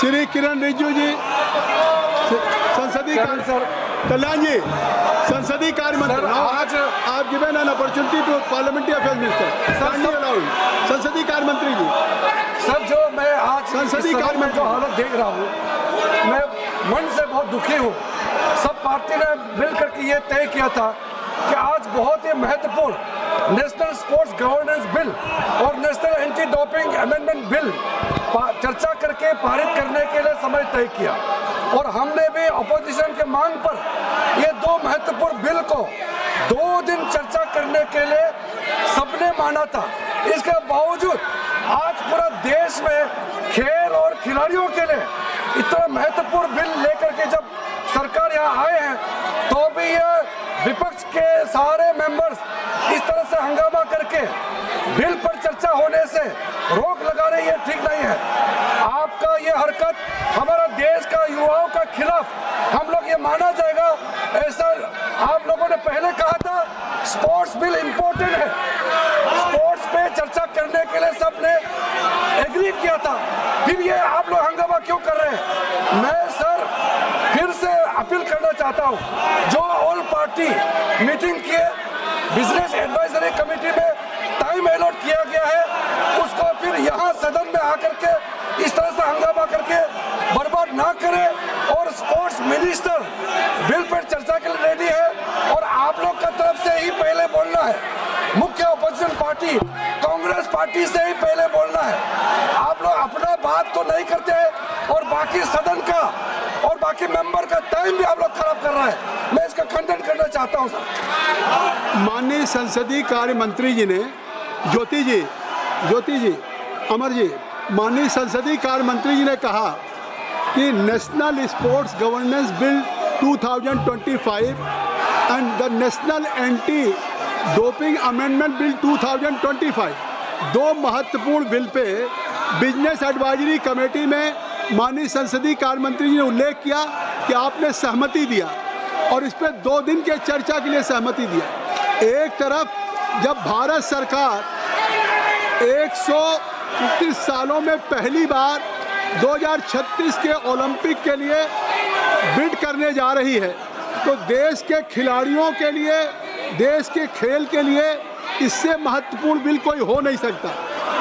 श्री किरण रिजिजू जी, संसदीय कल्याण जी, संसदीय कार्य मंत्री। आज आप given an opportunity to parliamentary affairs minister, संसदीय कार्य मंत्री जी। सर, जो मैं आज संसदीय कार्य में जो हालत देख रहा हूँ, मैं मन से बहुत दुखी हूँ। सब पार्टी ने मिलकर के ये तय किया था कि आज बहुत ही महत्वपूर्ण नेशनल स्पोर्ट्स गवर्नेंस बिल और national anti doping amendment bill चर्चा करके पारित करने के लिए समय तय किया, और हमने भी अपोजिशन के मांग पर ये दो महत्वपूर्ण बिल को 2 दिन चर्चा करने के लिए सबने माना था। इसके बावजूद आज पूरा देश में खेल और खिलाड़ियों के लिए इतना महत्वपूर्ण बिल लेकर के जब सरकार यहाँ आए हैं, तो भी ये विपक्ष के सारे मेंबर्स इस तरह से हंगामा करके बिल पर चर्चा होने से रोक लगा रहे, ये ठीक नहीं है। आपका ये हरकत हमारा देश का युवाओं का खिलाफ हम लोग ये माना जाएगा। ऐसा आप लोगों ने पहले कहा था स्पोर्ट्स बिल इम्पोर्टेंट है, स्पोर्ट्स पे चर्चा करने के लिए सबने एग्री किया था, फिर ये आप लोग हंगामा क्यों कर रहे हैं? मैं सर फिर से अपील करना चाहता हूँ, जो ऑल पार्टी मीटिंग किए, बिजनेस एडवाइजरी कमेटी में टाइम अलॉट किया गया है, उसको फिर यहाँ सदन में आकर के इस तरह से हंगामा करके बर्बाद ना करें। और स्पोर्ट्स मिनिस्टर बिल पर चर्चा के लिए रेडी है, और आप लोग का तरफ से ही पहले बोलना है, मुख्य अपोजिशन पार्टी कांग्रेस पार्टी से ही पहले बोलना है। आप लोग अपना बात तो नहीं करते हैं, और बाकी सदन का और बाकी मेंबर का टाइम भी आप लोग खराब कर रहा है। मैं इसका खंडन करना चाहता हूं सर। माननीय संसदीय कार्य मंत्री जी ने, ज्योति जी, अमर जी, माननीय संसदीय कार्य मंत्री जी ने कहा कि national sports governance bill 2025 and the national anti doping amendment bill 2025, 2 महत्वपूर्ण bill pay business advisory committee में माननीय संसदीय कार्य मंत्री जी ने उल्लेख किया कि आपने सहमति दिया, और इस पर 2 दिन के चर्चा के लिए सहमति दिया। एक तरफ जब भारत सरकार 129 सालों में पहली बार 2036 के ओलंपिक के लिए बिड करने जा रही है, तो देश के खिलाड़ियों के लिए, देश के खेल के लिए इससे महत्वपूर्ण बिल कोई हो नहीं सकता।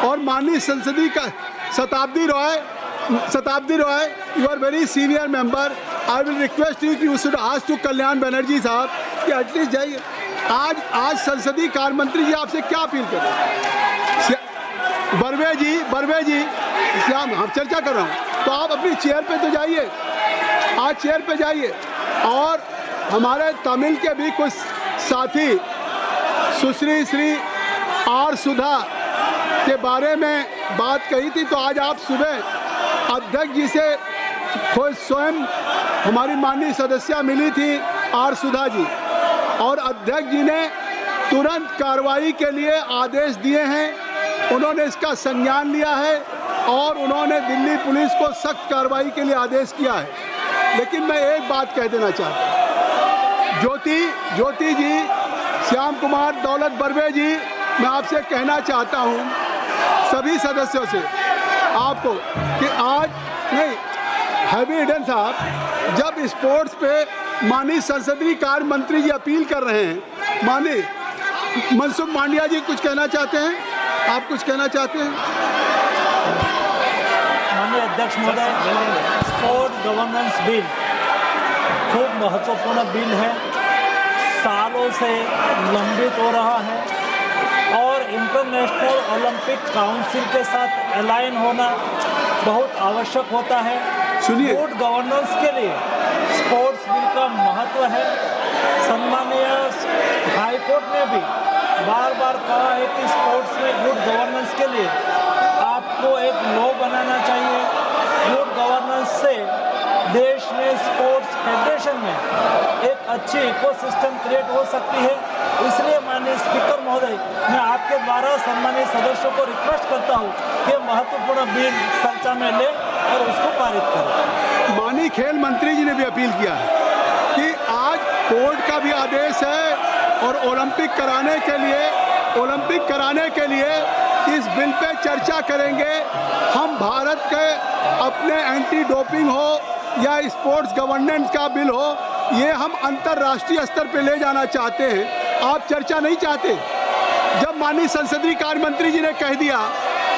और माननीय संसदीय का Shatabdi Roy, you are very senior member, I will request you कि you should ask to Kalyan Banerjee साहब कि एटलीस्ट जाइए। आज संसदीय कार्य मंत्री जी आपसे क्या अपील करें? बर्वे जी, श्याम, हम चर्चा कर रहा हूँ, तो आप अपनी चेयर पे तो जाइए, आज चेयर पे जाइए। और हमारे तमिल के भी कुछ साथी सुश्री श्री आर सुधा के बारे में बात कही थी, तो आज आप सुबह अध्यक्ष जी से खुद स्वयं हमारी माननीय सदस्या मिली थी आर सुधा जी, और अध्यक्ष जी ने तुरंत कार्रवाई के लिए आदेश दिए हैं। उन्होंने इसका संज्ञान लिया है और उन्होंने दिल्ली पुलिस को सख्त कार्रवाई के लिए आदेश किया है। लेकिन मैं एक बात कह देना चाहता हूँ, ज्योति जी, श्याम कुमार, दौलत बर्वे जी, मैं आपसे कहना चाहता हूँ सभी सदस्यों से आपको कि आज नहीं, हैवी ईडन साहब जब स्पोर्ट्स पे माननीय संसदीय कार्य मंत्री जी अपील कर रहे हैं, माननीय मनसुख मांडविया जी कुछ कहना चाहते हैं, आप कुछ कहना चाहते हैं? माननीय अध्यक्ष महोदय, स्पोर्ट गवर्नेंस बिल खूब महत्वपूर्ण बिल है, सालों से लंबित हो रहा है, और इंटरनेशनल ओलंपिक काउंसिल के साथ अलाइन होना बहुत आवश्यक होता है। सुनिए, गुड गवर्नेंस के लिए स्पोर्ट्स बिल का महत्व है। सम्मानीय हाई कोर्ट ने भी बार बार कहा है कि स्पोर्ट्स में गुड गवर्नेंस के लिए आपको एक लॉ बनाना चाहिए। गुड गवर्नेंस से देश में स्पोर्ट्स फेडरेशन में एक अच्छी इकोसिस्टम क्रिएट हो सकती है। इसलिए माननीय स्पीकर महोदय, मैं आपके द्वारा सम्मानित सदस्यों को रिक्वेस्ट करता हूं कि महत्वपूर्ण बिल चर्चा में ले और उसको पारित करें। माननीय खेल मंत्री जी ने भी अपील किया है कि आज कोर्ट का भी आदेश है और ओलंपिक कराने के लिए इस बिल पे चर्चा करेंगे। हम भारत के अपने एंटी डोपिंग हो या स्पोर्ट्स गवर्नेंस का बिल हो, ये हम अंतर्राष्ट्रीय स्तर पे ले जाना चाहते हैं। आप चर्चा नहीं चाहते। जब माननीय संसदीय कार्य मंत्री जी ने कह दिया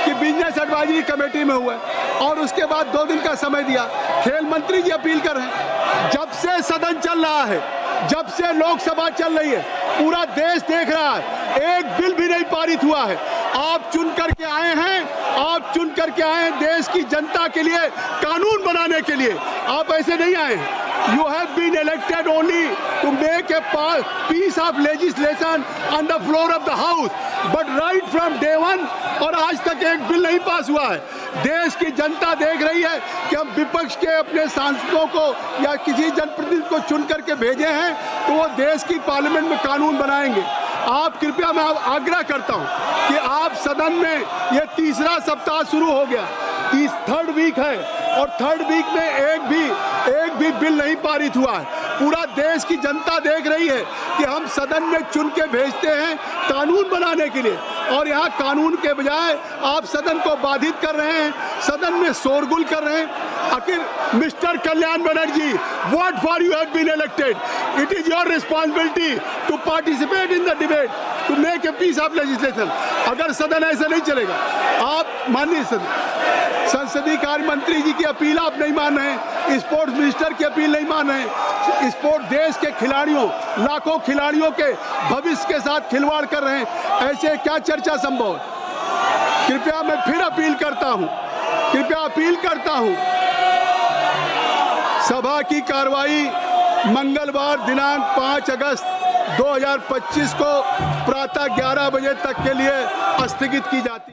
कि बिजनेस एडवाइजरी कमेटी में हुए और उसके बाद 2 दिन का समय दिया, खेल मंत्री जी अपील कर रहे हैं। जब से सदन चल रहा है, जब से लोकसभा चल रही है, पूरा देश देख रहा है, एक बिल भी नहीं पारित हुआ है। आप चुन करके आए हैं, आप चुन करके आए हैं देश की जनता के लिए कानून बनाने के लिए। आप ऐसे नहीं आए हैं। You have been elected only to make a piece of legislation on the floor of the house, but right from day one और आज तक एक बिल नहीं पास हुआ है। देश की जनता देख रही है कि हम विपक्ष के अपने सांसदों को या किसी जनप्रतिनिधि को चुन करके भेजे हैं तो वो देश की पार्लियामेंट में कानून बनाएंगे। आप कृपया, मैं आग्रह करता हूं कि आप सदन में, ये तीसरा सप्ताह शुरू हो गया, 3rd वीक है और 3rd वीक में एक भी बिल नहीं पारित हुआ है। पूरा देश की जनता देख रही है कि हम सदन में चुन के भेजते हैं कानून बनाने के लिए, और यहाँ कानून के बजाय आप सदन को बाधित कर रहे हैं, सदन में शोरगुल कर रहे हैं। आखिर mister Kalyan Banerjee, what for you have been elected? It is your responsibility to participate in the debate, to make a piece of legislation. अगर सदन ऐसा नहीं चलेगा, आप माननीय संसदीय कार्य मंत्री जी की अपील आप नहीं मान रहे हैं, स्पोर्ट्स मिनिस्टर की अपील नहीं मान रहे हैं, स्पोर्ट्स देश के खिलाड़ियों, लाखों खिलाड़ियों के भविष्य के साथ खिलवाड़ कर रहे हैं, ऐसे क्या चर्चा संभव है? कृपया मैं फिर अपील करता हूं, सभा की कार्रवाई मंगलवार दिनांक 5 अगस्त 2025 को प्रातः 11 बजे तक के लिए स्थगित की जाती है।